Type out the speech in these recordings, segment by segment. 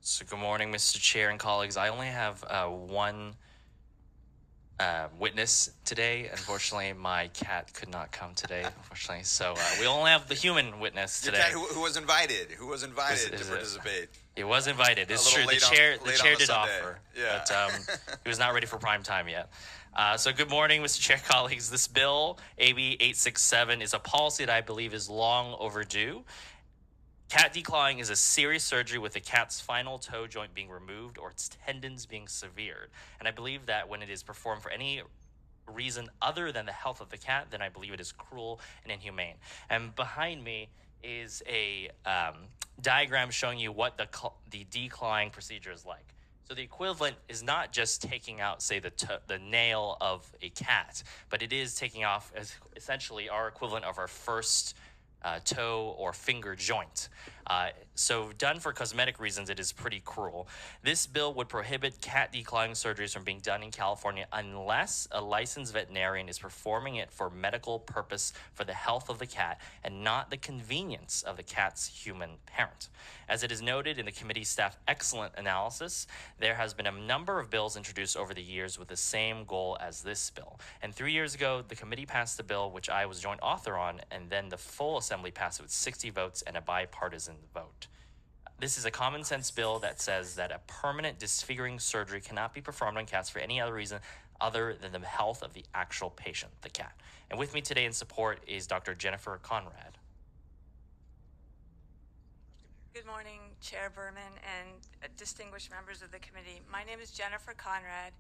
So good morning, Mr. Chair and colleagues. I only have one witness today. Unfortunately, my cat could not come today, unfortunately. So we only have the human witness Your today. cat who was invited to participate. He was invited. It's true. The chair did offer, Yeah. but he was not ready for prime time yet. So good morning, Mr. Chair, colleagues. This bill, AB 867, is a policy that I believe is long overdue. Cat declawing is a serious surgery with the cat's final toe joint being removed or its tendons being severed. And I believe that when it is performed for any reason other than the health of the cat, then I believe it is cruel and inhumane. And behind me is a diagram showing you what the declawing procedure is like. So the equivalent is not just taking out, say, the nail of a cat, but it is taking off essentially our equivalent of our first toe or finger joint. So done for cosmetic reasons, it is pretty cruel. This bill would prohibit cat declawing surgeries from being done in California unless a licensed veterinarian is performing it for medical purpose for the health of the cat and not the convenience of the cat's human parent. As it is noted in the committee staff excellent analysis, there has been a number of bills introduced over the years with the same goal as this bill. And 3 years ago, the committee passed a bill which I was joint author on, and then the full assembly passed it with 60 votes and a bipartisan vote. This is a common sense bill that says that a permanent disfiguring surgery cannot be performed on cats for any other reason other than the health of the actual patient, the cat. And with me today in support is Dr. Jennifer Conrad. Good morning, Chair Berman and distinguished members of the committee. My name is Jennifer Conrad.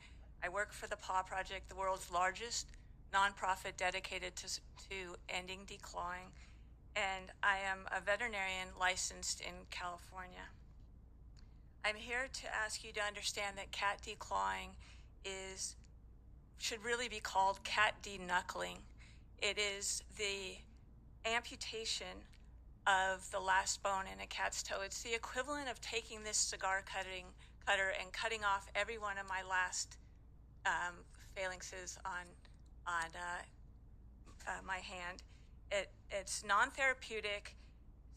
I work for the PAW Project, the world's largest nonprofit dedicated to ending declawing, and I am a veterinarian licensed in California. I'm here to ask you to understand that cat declawing should really be called cat denukling. It is the amputation of the last bone in a cat's toe. It's the equivalent of taking this cigar cutter and cutting off every one of my last phalanxes on my hand. It's non-therapeutic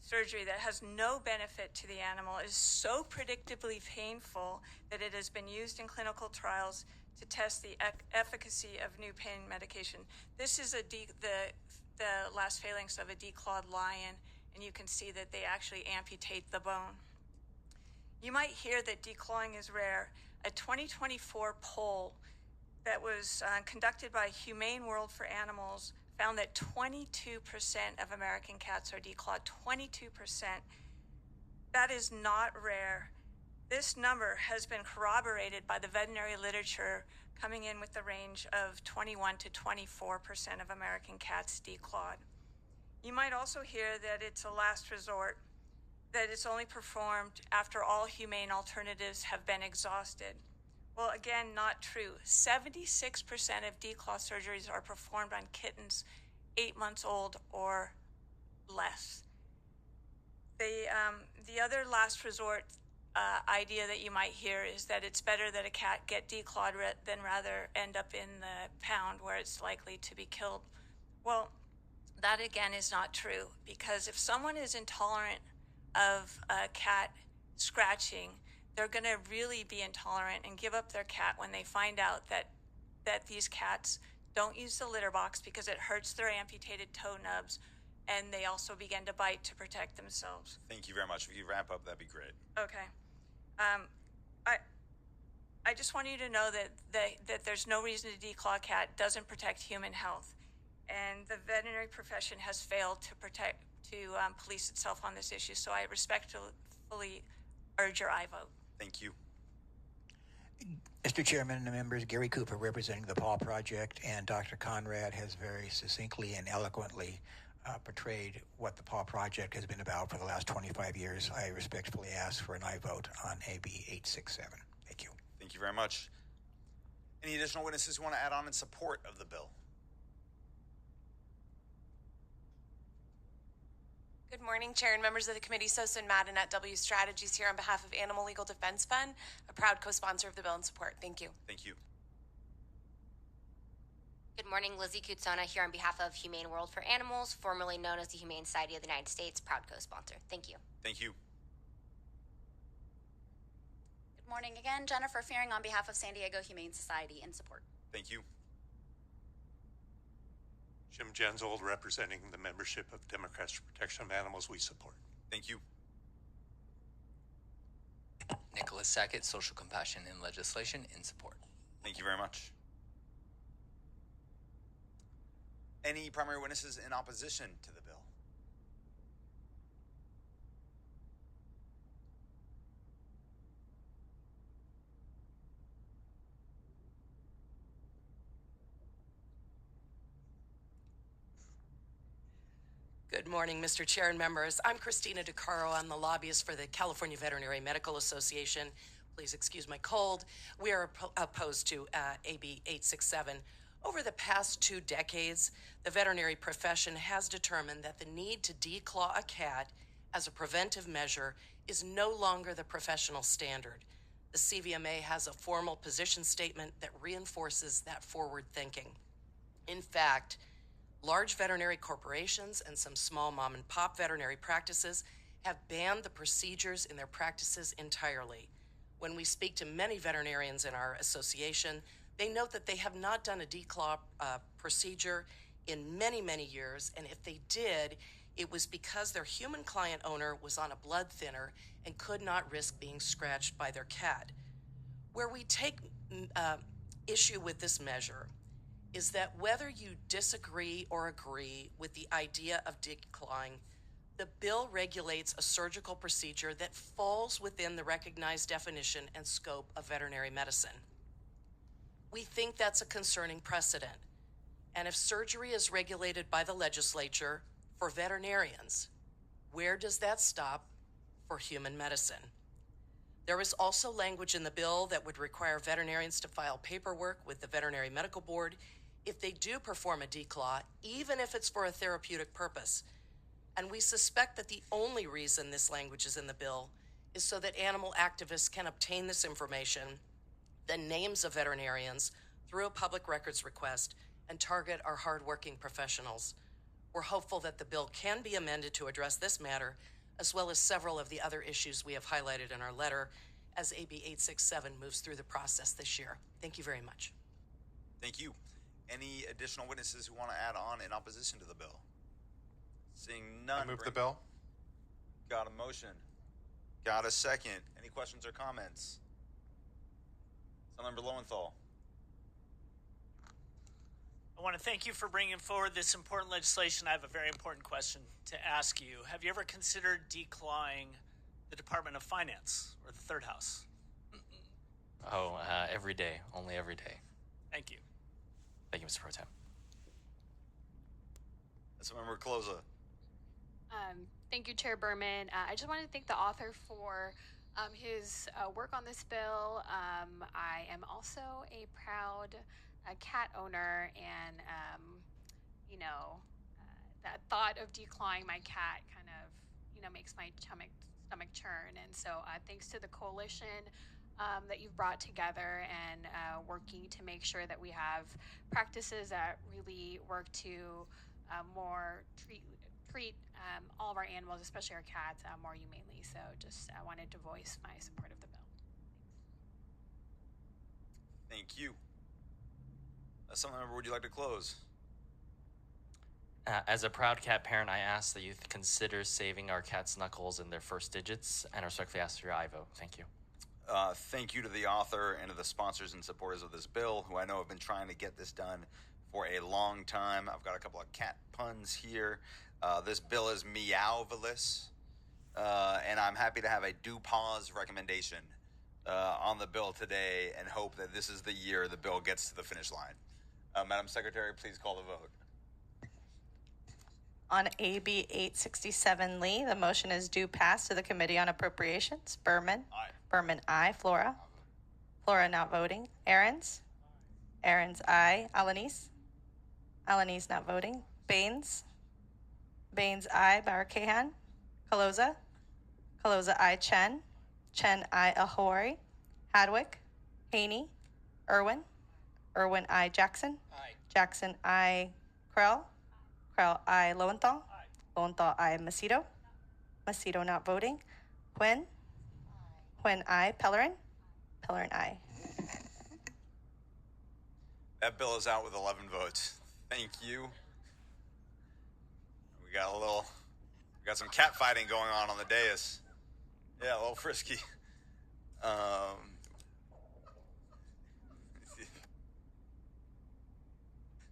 surgery that has no benefit to the animal. It is so predictably painful that it has been used in clinical trials to test the efficacy of new pain medication. This is the last phalanx of a declawed lion, and you can see that they actually amputate the bone. You might hear that declawing is rare. A 2024 poll that was conducted by Humane World for Animals found that 22% of American cats are declawed. 22%. That is not rare. This number has been corroborated by the veterinary literature, coming in with the range of 21 to 24% of American cats declawed. You might also hear that it's a last resort, that it's only performed after all humane alternatives have been exhausted. Well, again, not true. 76% of declaw surgeries are performed on kittens 8 months old or less. The other last resort idea that you might hear is that it's better that a cat get declawed than rather end up in the pound where it's likely to be killed. Well, that again is not true, because if someone is intolerant of a cat scratching, they're going to really be intolerant and give up their cat when they find out that these cats don't use the litter box because it hurts their amputated toe nubs, and they also begin to bite to protect themselves. Thank you very much. If you wrap up, that'd be great. Okay. I just want you to know that there's no reason to declaw a cat. Doesn't protect human health, and the veterinary profession has failed to police itself on this issue. So I respectfully urge your aye vote. Thank you. Mr. Chairman and members, Gary Cooper representing the PAW Project, and Dr. Conrad has very succinctly and eloquently portrayed what the PAW Project has been about for the last 25 years. I respectfully ask for an aye vote on AB 867. Thank you. Thank you very much. Any additional witnesses who want to add on in support of the bill? Good morning, Chair and members of the committee. Sosa and Madden at W Strategies here on behalf of Animal Legal Defense Fund, a proud co-sponsor of the bill and support. Thank you. Thank you. Good morning, Lizzie Kutsona here on behalf of Humane World for Animals, formerly known as the Humane Society of the United States, proud co-sponsor. Thank you. Thank you. morning again. Jennifer Fearing on behalf of San Diego Humane Society in support. Thank you. Jim Genzold, representing the membership of Democrats for Protection of Animals, we support. Thank you. Nicholas Sackett, Social Compassion in Legislation, in support. Thank you very much. Any primary witnesses in opposition to the bill? Good morning, Mr. Chair and members. I'm Christina DeCaro. I'm the lobbyist for the California Veterinary Medical Association. Please excuse my cold. We are opposed to AB 867. Over the past 2 decades, the veterinary profession has determined that the need to declaw a cat as a preventive measure is no longer the professional standard. The CVMA has a formal position statement that reinforces that forward thinking. In fact, large veterinary corporations and some small mom and pop veterinary practices have banned the procedures in their practices entirely. When we speak to many veterinarians in our association, they note that they have not done a declaw procedure in many, many years, and if they did, it was because their human client owner was on a blood thinner and could not risk being scratched by their cat. Where we take issue with this measure is that whether you disagree or agree with the idea of declawing, the bill regulates a surgical procedure that falls within the recognized definition and scope of veterinary medicine. We think that's a concerning precedent. And if surgery is regulated by the legislature for veterinarians, where does that stop for human medicine? There is also language in the bill that would require veterinarians to file paperwork with the Veterinary Medical Board if they do perform a declaw, even if it's for a therapeutic purpose. And we suspect that the only reason this language is in the bill is so that animal activists can obtain this information, the names of veterinarians, through a public records request and target our hardworking professionals. We're hopeful that the bill can be amended to address this matter, as well as several of the other issues we have highlighted in our letter as AB 867 moves through the process this year. Thank you very much. Thank you. Any additional witnesses who want to add on in opposition to the bill? Seeing none. I move the bill. Got a motion. Got a second. Any questions or comments? Councilmember Lowenthal. I want to thank you for bringing forward this important legislation. I have a very important question to ask you. Have you ever considered declawing the Department of Finance or the Third House? Oh, every day, only every day. Thank you. Thank you, Mr. Pro Tem. Councilmember Closa. Thank you, Chair Berman. I just wanted to thank the author for his work on this bill. I am also a proud cat owner, and that thought of declawing my cat kind of makes my stomach churn. And so thanks to the coalition that you've brought together and working to make sure that we have practices that really work to more treat all of our animals, especially our cats, more humanely. So I wanted to voice my support of the bill. Thank you. Councilmember, would you like to close? As a proud cat parent, I ask that you consider saving our cat's knuckles in their first digits, and respectfully ask for your aye vote. Thank you. Thank you to the author and to the sponsors and supporters of this bill, who I know have been trying to get this done for a long time. I've got a couple of cat puns here. This bill is meowvelous, and I'm happy to have a do pause recommendation on the bill today, and hope that this is the year the bill gets to the finish line. Madam Secretary, please call the vote. On AB 867, Lee, the motion is due pass to the Committee on Appropriations. Berman? Aye. Berman, aye. Flora? Flora not voting. Aaron's? Aaron's, aye. Alanis? Alanis not voting. Baines? Baines, aye. Bauer Kahan? Caloza? Caloza, aye. Chen? Chen, aye. Ahori? Hadwick? Haney? Irwin? Irwin, aye. Jackson? Aye. Jackson, aye. Krell? Krell, aye. Lowenthal? Aye. Lowenthal, aye. Macedo? Macedo not voting. Quinn? Quinn, aye. Pellerin? Pellerin, aye. That bill is out with 11 votes. Thank you. We got some cat fighting going on the dais. Yeah, a little frisky.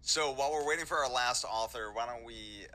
So while we're waiting for our last author, why don't we